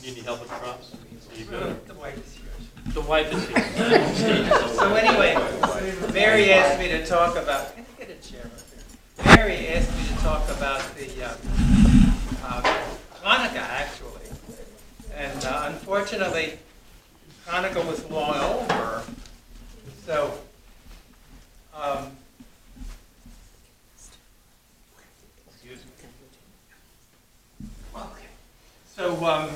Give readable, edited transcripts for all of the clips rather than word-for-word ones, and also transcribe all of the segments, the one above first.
You need help with props? You go. The wife is here. The wife is here. So anyway, Mary asked me to talk about, can I get a chair up here? Mary asked me to talk about the Hanukkah, actually. And unfortunately, Hanukkah was long over. So, excuse me. Okay. So,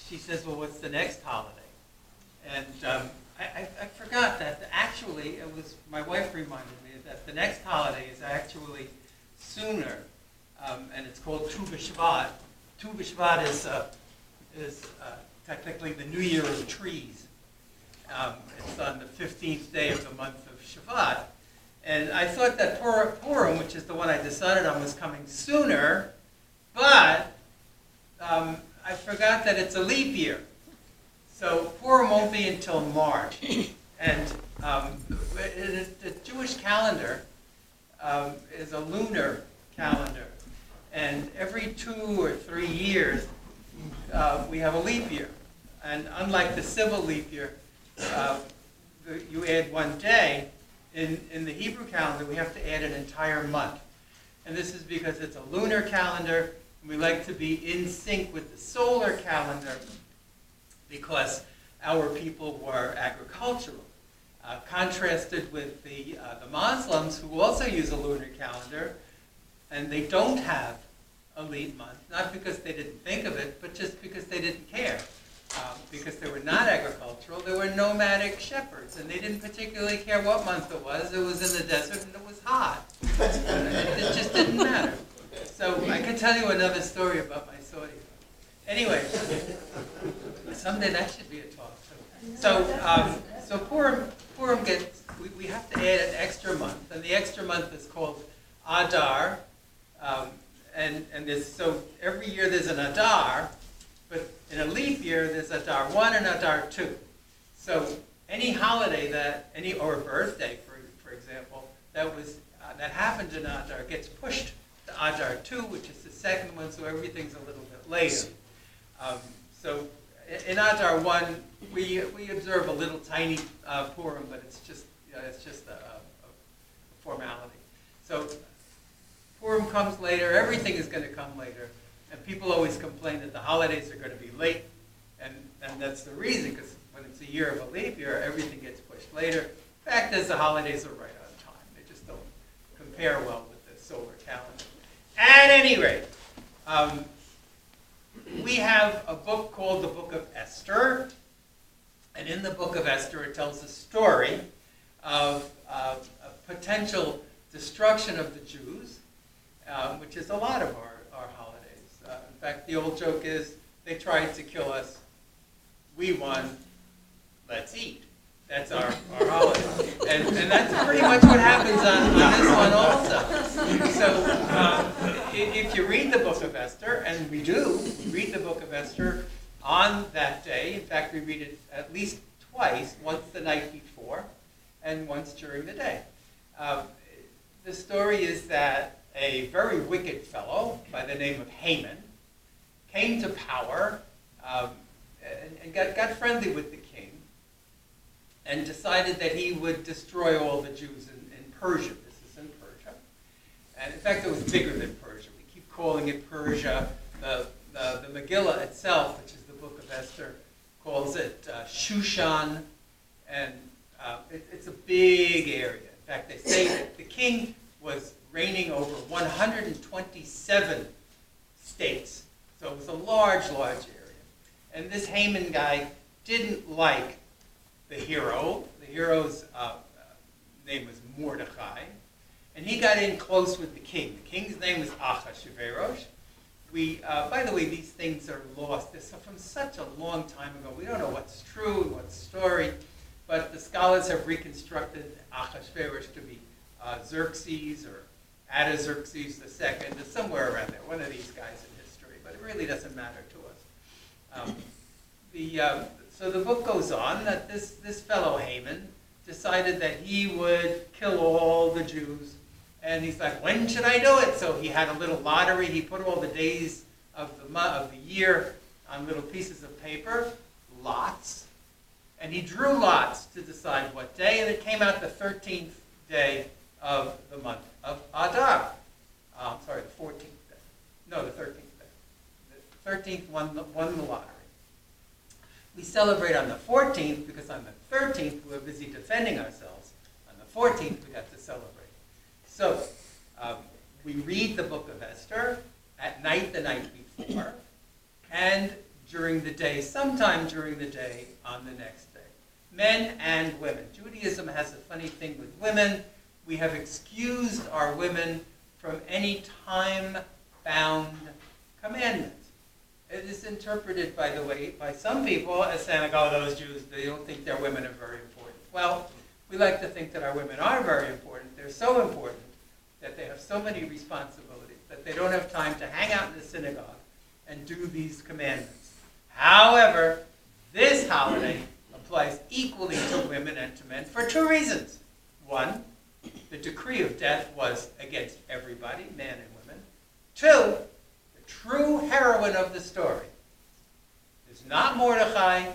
she says, well, what's the next holiday? And I forgot that actually, it was, my wife reminded me that the next holiday is actually sooner, and it's called Tu B'Shvat. Tu B'Shvat is technically the New Year of Trees. It's on the 15th day of the month of Shvat. And I thought that Purim, which is the one I decided on, was coming sooner, but I forgot that it's a leap year. So Purim won't be until March. And the Jewish calendar is a lunar calendar. And every 2 or 3 years, we have a leap year. And unlike the civil leap year, you add 1 day. In the Hebrew calendar, we have to add an entire month. And this is because it's a lunar calendar. And we like to be in sync with the solar calendar because our people were agricultural. Contrasted with the Muslims, who also use a lunar calendar, and they don't have a leap month, not because they didn't think of it, but just because they didn't care. Because they were not agricultural, they were nomadic shepherds, and they didn't particularly care what month it was. It was in the desert and it was hot. It just didn't matter. So I can tell you another story about my Saudi. Anyway, someday that should be a talk. So Purim gets, we have to add an extra month, and the extra month is called Adar, and there's, so every year there's an Adar, but in a leap year there's Adar 1 and Adar 2. So any holiday or a birthday, for example, that happened in Adar gets pushed to Adar 2, which is the second one, so everything's a little bit later. So in Adar 1, we observe a little tiny Purim, but it's just a formality. So Purim comes later. Everything is going to come later, and people always complain that the holidays are going to be late, and that's the reason, because when it's a year of a leap year, everything gets pushed later. Fact is, the holidays are right on time. They just don't compare well with the solar calendar. At any rate, we have a book called the Book of Esther, and in the Book of Esther it tells a story of a potential destruction of the Jews, which is a lot of our holidays. In fact, the old joke is, they tried to kill us, we won, let's eat. That's our holiday. And that's pretty much what happens on this one also. So if you read the Book of Esther, and we do read the Book of Esther on that day, in fact we read it at least twice, once the night before and once during the day. The story is that a very wicked fellow by the name of Haman came to power and got friendly with the king, and decided that he would destroy all the Jews in Persia. This is in Persia. And in fact, it was bigger than Persia. We keep calling it Persia. The Megillah itself, which is the Book of Esther, calls it Shushan. And it's a big area. In fact, they say that the king was reigning over 127 states. So it was a large, large area. And this Haman guy didn't like the hero. The hero's name was Mordecai. And he got in close with the king. The king's name was Achashverosh. By the way, these things are lost. They're from such a long time ago. We don't know what's true, what's story. But the scholars have reconstructed Achashverosh to be Xerxes or Artaxerxes II, or somewhere around there, one of these guys in history. But it really doesn't matter to us. So the book goes on that this fellow Haman decided that he would kill all the Jews. And he's like, when should I do it? So he had a little lottery. He put all the days of the year on little pieces of paper, lots, and he drew lots to decide what day, and it came out the 13th day of the month of Adar. Sorry, the 14th day. No, the 13th day. The 13th won the lottery. We celebrate on the 14th because on the 13th we're busy defending ourselves. On the 14th we got to celebrate. So we read the Book of Esther at night the night before, and during the day, sometime during the day on the next day. Men and women. Judaism has a funny thing with women. We have excused our women from any time-bound commandment. It is interpreted, by the way, by some people as saying, oh, those Jews, they don't think their women are very important. Well, we like to think that our women are very important. They're so important that they have so many responsibilities that they don't have time to hang out in the synagogue and do these commandments. However, this holiday applies equally to women and to men for two reasons. One, the decree of death was against everybody, men and women. Two, the true heroine of the story is not Mordecai,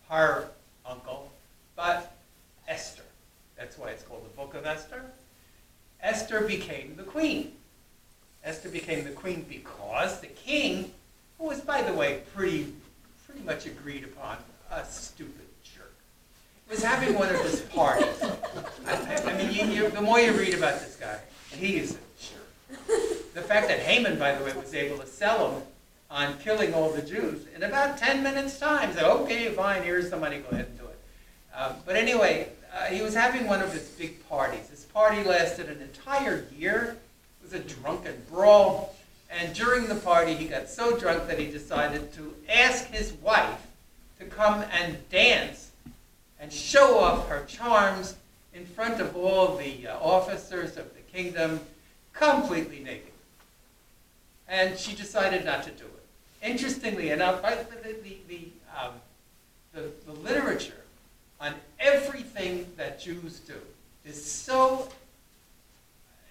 her uncle, but Esther. That's why it's called the Book of Esther. Esther became the queen. Esther became the queen because the king, who was, by the way, pretty much agreed upon, a stupid jerk, was having one of his parties. I mean, the more you read about this guy, he is a jerk. The fact that Haman, by the way, was able to sell him on killing all the Jews in about 10 minutes' time. So, okay, fine, here's the money, go ahead and do it. But anyway, he was having one of his big parties. His party lasted an entire year. It was a drunken brawl. And during the party, he got so drunk that he decided to ask his wife to come and dance and show off her charms in front of all the officers of the kingdom, completely naked. And she decided not to do it. Interestingly enough, the literature on everything that Jews do is so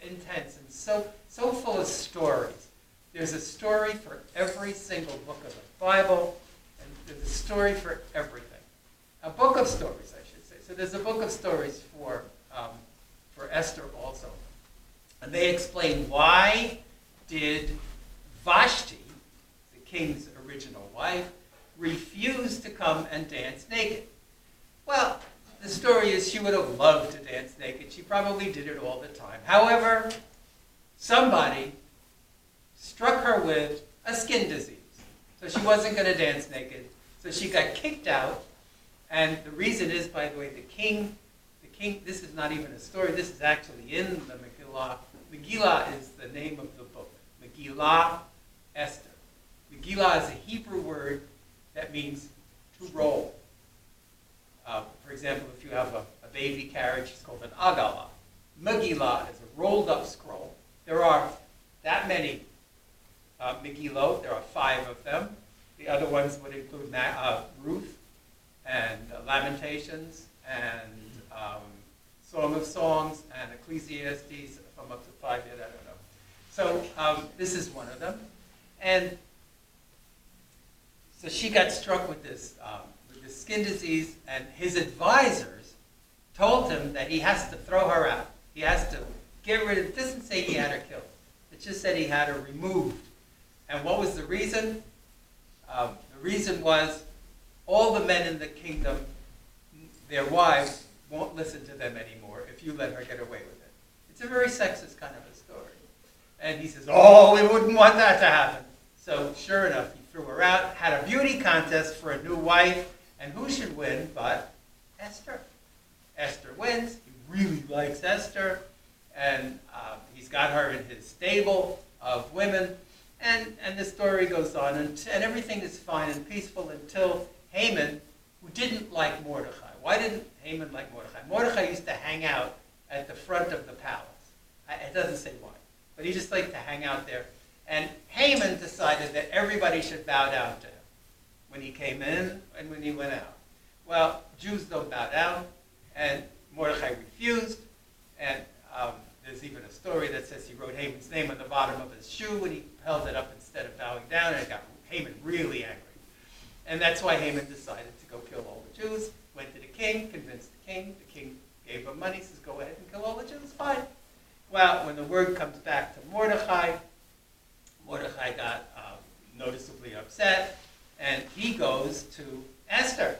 intense and so full of stories. There's a story for every single book of the Bible, and there's a story for everything. A book of stories, I should say. So there's a book of stories for Esther also. And they explain why did Vashti, the king's original wife, refuse to come and dance naked. Well, the story is she would have loved to dance naked. She probably did it all the time. However, somebody struck her with a skin disease. So she wasn't going to dance naked. So she got kicked out. And the reason is, by the way, the king, this is not even a story. This is actually in the Megillah. Megillah is the name of the book. Megillah Esther. Megillah is a Hebrew word that means to roll. For example, if you have a baby carriage, it's called an agalah. Megillah is a rolled up scroll. There are that many Megillot. There are 5 of them. The other ones would include Ruth and Lamentations and Song of Songs and Ecclesiastes. If I'm up to 5 yet, I don't know. So this is one of them. And so she got struck with this skin disease, and his advisors told him that he has to throw her out. He has to get rid of, it doesn't say he had her killed. It just said he had her removed. And what was the reason? The reason was all the men in the kingdom, their wives, won't listen to them anymore if you let her get away with it. It's a very sexist kind of a story. And he says, oh, we wouldn't want that to happen. So sure enough, he threw her out, had a beauty contest for a new wife, and who should win but Esther? Esther wins. He really likes Esther, and he's got her in his stable of women, and the story goes on, and everything is fine and peaceful until Haman, who didn't like Mordecai. Why didn't Haman like Mordecai? Mordecai used to hang out at the front of the palace. It doesn't say why, but he just liked to hang out there. And Haman decided that everybody should bow down to him when he came in and when he went out. Well, Jews don't bow down, and Mordecai refused, and there's even a story that says he wrote Haman's name on the bottom of his shoe when he held it up instead of bowing down, and it got Haman really angry. And that's why Haman decided to go kill all the Jews, went to the king, convinced the king gave him money, says go ahead and kill all the Jews, fine. Well, when the word comes back to Mordecai, Mordecai got noticeably upset, and he goes to Esther.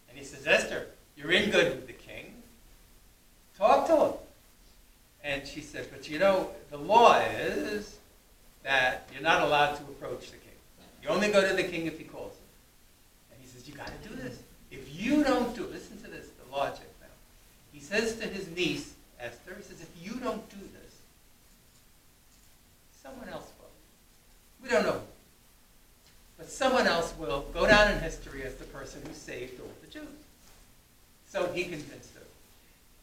And he says, Esther, you're in good with the king. Talk to him. And she said, but you know, the law is that you're not allowed to approach the king. You only go to the king if he calls you. And he says, you got to do this. If you don't do it, listen to this, the logic now. He says to his niece, Esther, he says, if you don't do this, someone else will. We don't know. But someone else will go down in history as the person who saved all the Jews. So he convinced her.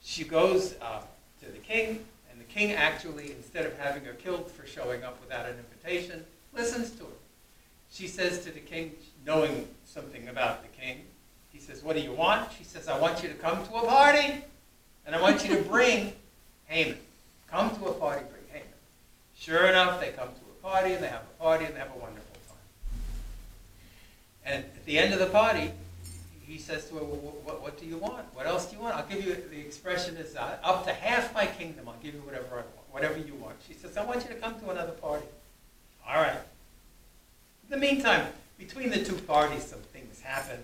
She goes to the king, and the king actually, instead of having her killed for showing up without an invitation, listens to her. She says to the king, knowing something about the king, he says, what do you want? She says, I want you to come to a party, and I want you to bring Haman. Come to a party, bring Haman. Sure enough, they come to a party, and they have a party, and they have a wonderful time. And at the end of the party, he says to her, well, what do you want? What else do you want? I'll give you, the expression is, up to half my kingdom, I'll give you whatever I want, whatever you want. She says, I want you to come to another party. All right. In the meantime, between the two parties, some things happen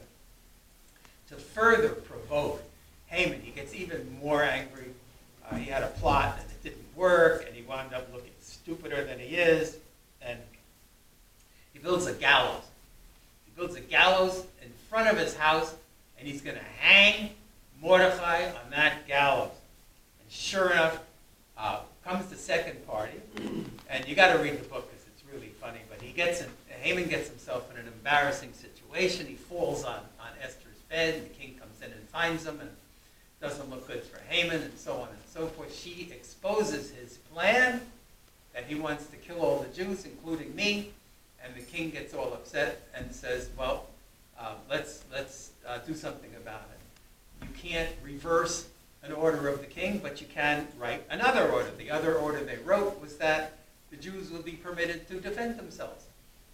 to further provoke Haman. He gets even more angry. He had a plot, and it didn't work, and he wound up looking stupider than he is, and he builds a gallows. He builds a gallows in front of his house, and he's going to hang Mordecai on that gallows. And sure enough, comes the second party, and you got to read the book because it's really funny. But Haman gets himself in an embarrassing situation. He falls on Esther's bed, and the king comes in and finds him, and it doesn't look good for Haman, and so on and so forth. She exposes his plan that he wants to kill all the Jews, including me, and the king gets all upset and says, well, let's do something about it. You can't reverse an order of the king, but you can write another order. The other order they wrote was that the Jews will be permitted to defend themselves.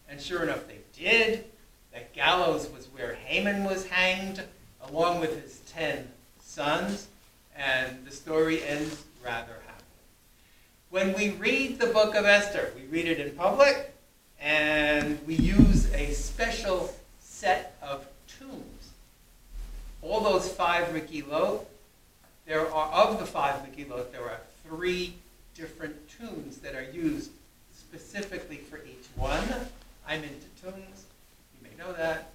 And sure enough, they did. That gallows was where Haman was hanged, along with his 10 sons, and the story ends rather happily. When we read the Book of Esther, we read it in public, and we use a special set of tunes. All those 5 Megillot, of the 5 Megillot, there are 3 different tunes that are used specifically for each one. I'm into tunes. You may know that.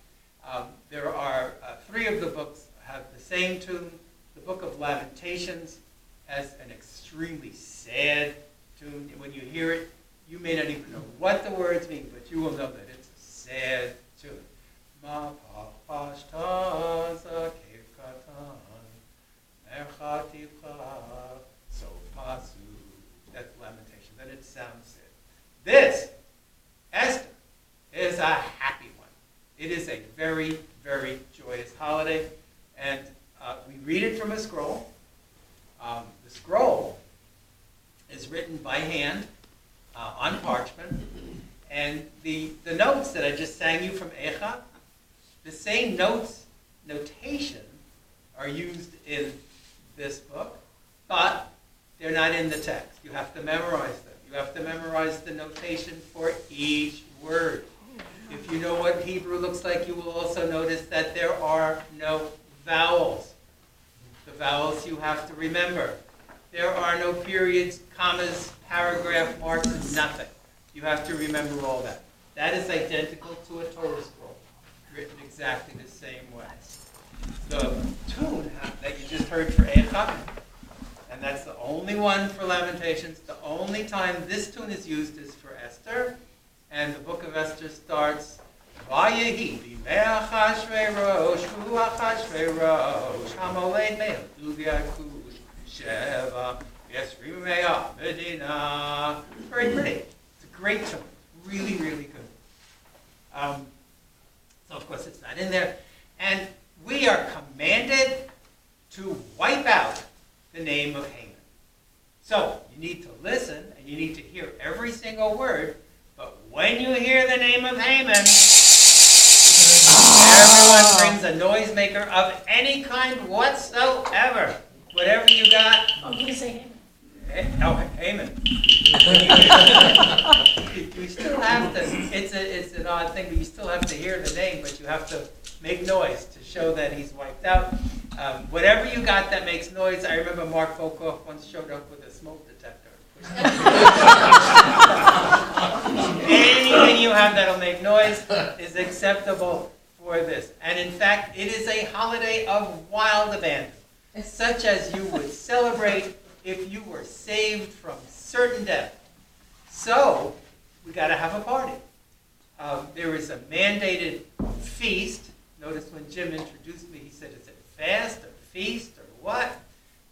There are 3 of the books have the same tune. The Book of Lamentations has an extremely sad tune. When you hear it, you may not even know what the words mean, but you will know that it's a sad tune. Ma pashta zakev katan, merchativcha so pasu. That's Lamentations, and it sounds sad. This, Esther, is a happy one. It is a very, very joyous holiday, and we read it from a scroll. The scroll is written by hand on parchment, and the notes that I just sang you from Echa, the same notation are used in this book, but they're not in the text. You have to memorize them. You have to memorize the notation for each word. If you know what Hebrew looks like, you will also notice that there are no vowels. The vowels you have to remember. There are no periods, commas, paragraph marks, nothing. You have to remember all that. That is identical to a Torah scroll, written exactly the same way. The tune that you just heard for Echa, and that's the only one for Lamentations. The only time this tune is used is for Esther, and the Book of Esther starts, Vayehi b'mei Achashverosh, hu Achashverosh, hamoled me'adu v'yakush, sheva v'yesrim me'ah medina. Very pretty. It's a great tune. Really, really good. So, of course, it's not in there. And we are commanded to wipe out the name of Haman. So, you need to listen, and you need to hear every single word, but when you hear the name of Haman, Everyone brings a noisemaker of any kind whatsoever. Whatever you got. I'm going to say Oh, Haman. You still have to, it's an odd thing, but you still have to hear the name, but you have to make noise to show that he's wiped out. Whatever you got that makes noise, I remember Mark Volkov once showed up with a smoke detector. Anything you have that'll make noise is acceptable for this. And in fact, it is a holiday of wild abandon, such as you would celebrate if you were saved from certain death. So, we got to have a party. There is a mandated feast. Notice when Jim introduced me, he said, is it fast or feast or what?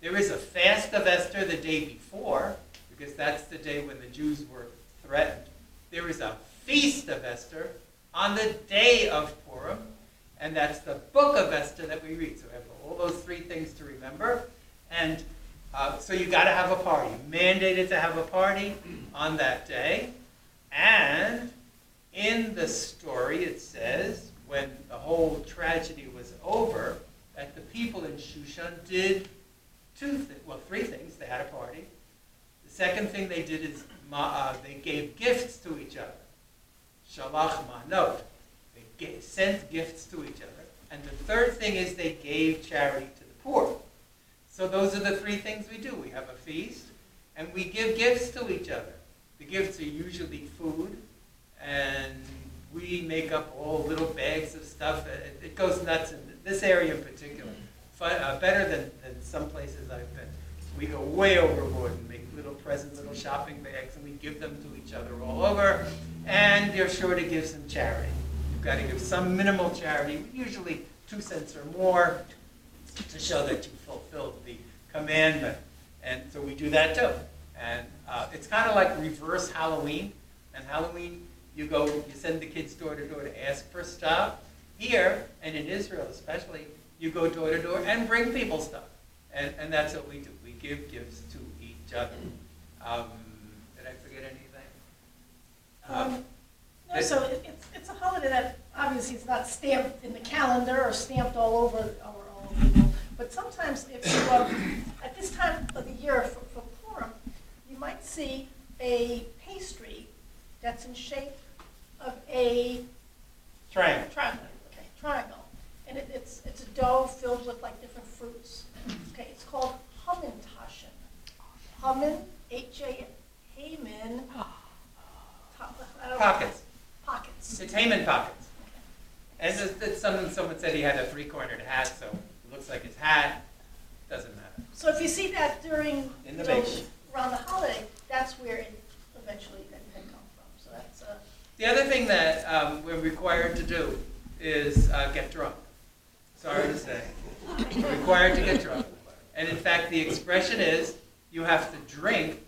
There is a Fast of Esther the day before, because that's the day when the Jews were threatened. There is a Feast of Esther on the day of Purim, and that's the Book of Esther that we read. So we have all those three things to remember. And so you got to have a party. Mandated to have a party on that day. And in the story it says, when the whole tragedy was over, that the people in Shushan did three things. They had a party. The second thing they did is they gave gifts to each other. Shalach manot. They sent gifts to each other. And the third thing is they gave charity to the poor. So those are the three things we do. We have a feast, and we give gifts to each other. The gifts are usually food, and we make up all little bags of stuff. It goes nuts in this area in particular. Better than some places I've been. We go way overboard and make little presents, little shopping bags, and we give them to each other all over. And you're sure to give some charity. You've got to give some minimal charity, usually 2 cents or more, to show that you fulfilled the commandment. And so we do that too. And it's kind of like reverse Halloween. And Halloween, you send the kids door to door to ask for stuff. Here, and in Israel especially, you go door to door and bring people stuff. And that's what we do. We give gifts to each other. Did I forget anything? no, so it's a holiday that obviously it's not stamped in the calendar or stamped all over our people. But sometimes if you, at this time of the year for Purim, you might see a pastry that's in shape of a Triangle. Triangle. And it's a dough filled with like different fruits. Okay, it's called Hamantaschen. Haman, Haman. Pockets. Pockets. It's Haman pockets. And someone said he had a 3-cornered hat, so it looks like his hat. Doesn't matter. So if you see that during In the base. around the holiday, that's where it eventually can come from. So that's The other thing that we're required to do is get drunk. Sorry to say. We're required to get drunk. And in fact, the expression is, you have to drink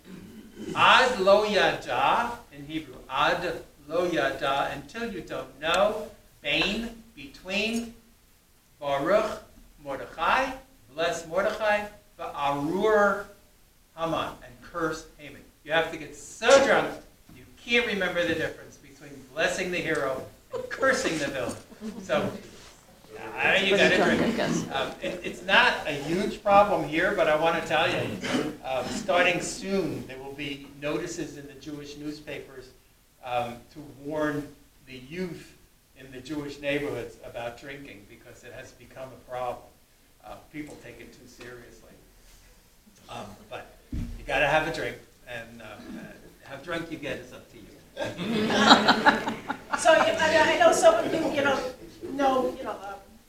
ad lo yada, in Hebrew, ad lo yada, until you don't know, between, Baruch Mordechai, bless Mordechai, va'arur Haman, and curse Haman. You have to get so drunk, you can't remember the difference between blessing the hero and cursing the villain. So, you got to drink. It's not a huge problem here, but I want to tell you, starting soon, there will be notices in the Jewish newspapers to warn the youth in the Jewish neighborhoods about drinking, because it has become a problem. People take it too seriously. But you got to have a drink, and how drunk you get is up to you. so. I know some of you,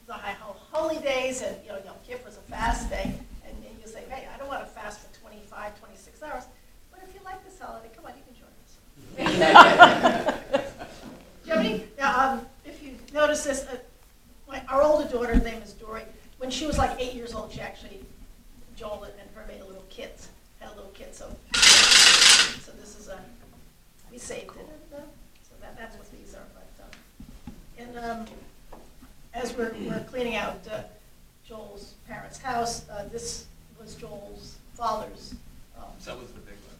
the holy days, and Yom Kippur is a fast day, and you say, hey, I don't want to fast for 25, 26 hours. But if you like this holiday, come on, you can join us. Jody, if you notice this, our older daughter's name is Dory. When she was like 8 years old, she actually, Joel and her made a little kit, had a little kit. So this is we saved it, and so that's what these are. But as we're cleaning out Joel's parents' house, this was Joel's father's. That was the big one.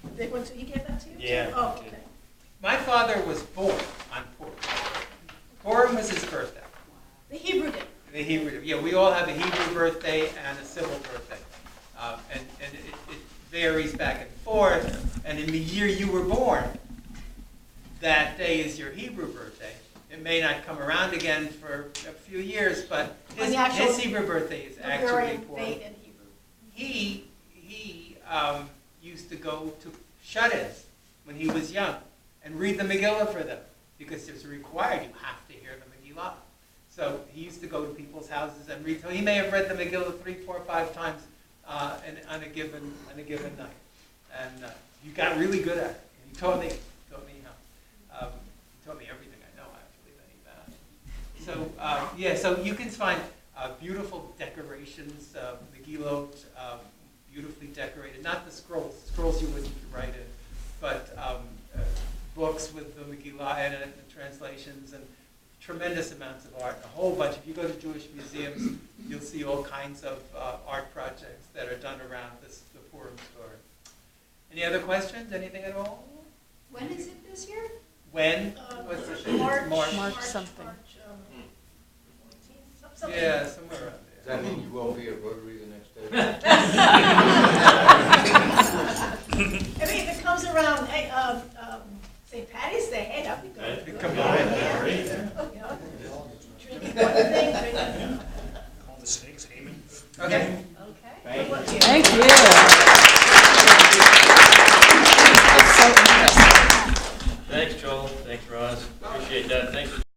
The big one, so he gave that to you? Yeah. Too? Oh, okay. My father was born on Purim. Purim was his birthday. The Hebrew day. The Hebrew, yeah, we all have a Hebrew birthday and a civil birthday. And it varies back and forth. And in the year you were born, that day is your Hebrew birthday. It may not come around again for a few years, but his Hebrew birthday is actually Purim. Date in Hebrew. He used to go to shut-ins when he was young and read the Megillah for them, because it's required, you have to hear the Megillah. So he used to go to people's houses and read. So he may have read the Megillah 3, 4, 5 times on a given night, and he got really good at it. And he taught me how. He taught me everything I know actually that he passed. So you can find beautiful decorations, Megillot, beautifully decorated. Not the scrolls. Scrolls you wouldn't write in, but books with the Megillah in it, the translations, and tremendous amounts of art. A whole bunch. If you go to Jewish museums, you'll see all kinds of art projects that are done around the Purim story. Any other questions? Anything at all? When is it this year? When? What's the March something. 14th, something. Yeah, somewhere around Does there. that mean you won't be at Rotary the next day? I mean, if it comes around, hey, St. Patty's Day, hey, that'd be good. Come on. Yeah. You know, drinking one thing, drinking. All the snakes, Haman. Okay.